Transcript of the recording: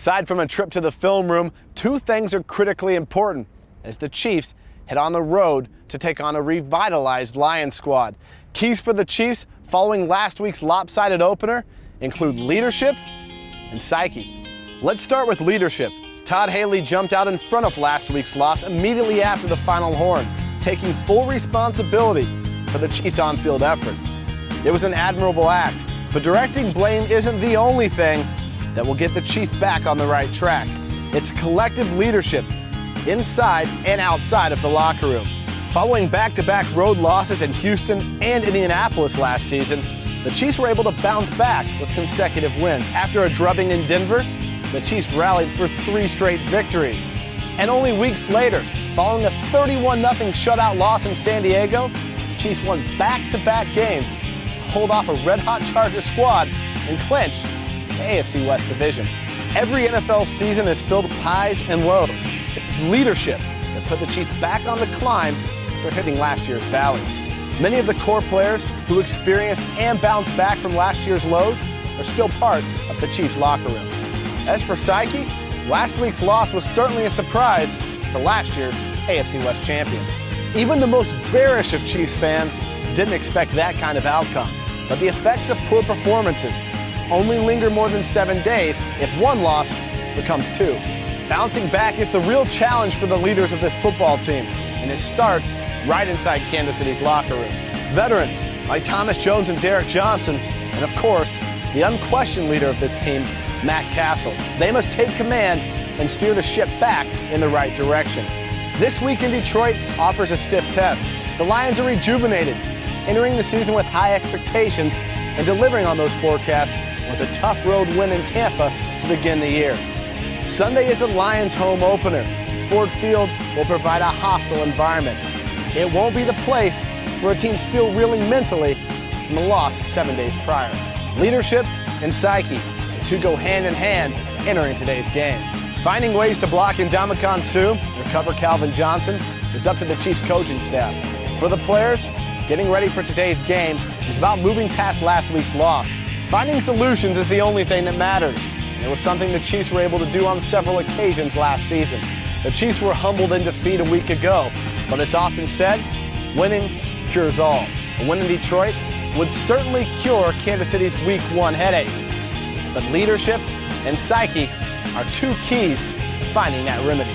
Aside from a trip to the film room, two things are critically important as the Chiefs head on the road to take on a revitalized Lions squad. Keys for the Chiefs following last week's lopsided opener include leadership and psyche. Let's start with leadership. Todd Haley jumped out in front of last week's loss immediately after the final horn, taking full responsibility for the Chiefs' on-field effort. It was an admirable act, but directing blame isn't the only thing that will get the Chiefs back on the right track. It's collective leadership inside and outside of the locker room. Following back-to-back road losses in Houston and Indianapolis last season, the Chiefs were able to bounce back with consecutive wins. After a drubbing in Denver, the Chiefs rallied for 3 straight victories. And only weeks later, following a 31-0 shutout loss in San Diego, the Chiefs won back-to-back games to hold off a red-hot Chargers squad and clinch the AFC West division. Every NFL season is filled with highs and lows. It's leadership that put the Chiefs back on the climb after hitting last year's valleys. Many of the core players who experienced and bounced back from last year's lows are still part of the Chiefs locker room. As for psyche, last week's loss was certainly a surprise for last year's AFC West champion. Even the most bearish of Chiefs fans didn't expect that kind of outcome. But the effects of poor performances only linger more than 7 days if one loss becomes 2. Bouncing back is the real challenge for the leaders of this football team, and it starts right inside Kansas City's locker room. Veterans like Thomas Jones and Derek Johnson, and of course, the unquestioned leader of this team, Matt Castle. They must take command and steer the ship back in the right direction. This week in Detroit offers a stiff test. The Lions are rejuvenated, entering the season with high expectations and delivering on those forecasts with a tough road win in Tampa to begin the year. Sunday is the Lions' home opener. Ford Field will provide a hostile environment. It won't be the place for a team still reeling mentally from a loss 7 days prior. Leadership and psyche, the two go hand in hand entering today's game. Finding ways to block Ndamukong Suh and recover Calvin Johnson is up to the Chiefs coaching staff. For the players, getting ready for today's game is about moving past last week's loss. Finding solutions is the only thing that matters. It was something the Chiefs were able to do on several occasions last season. The Chiefs were humbled in defeat a week ago, but it's often said, winning cures all. A win in Detroit would certainly cure Kansas City's Week 1 headache. But leadership and psyche are two keys to finding that remedy.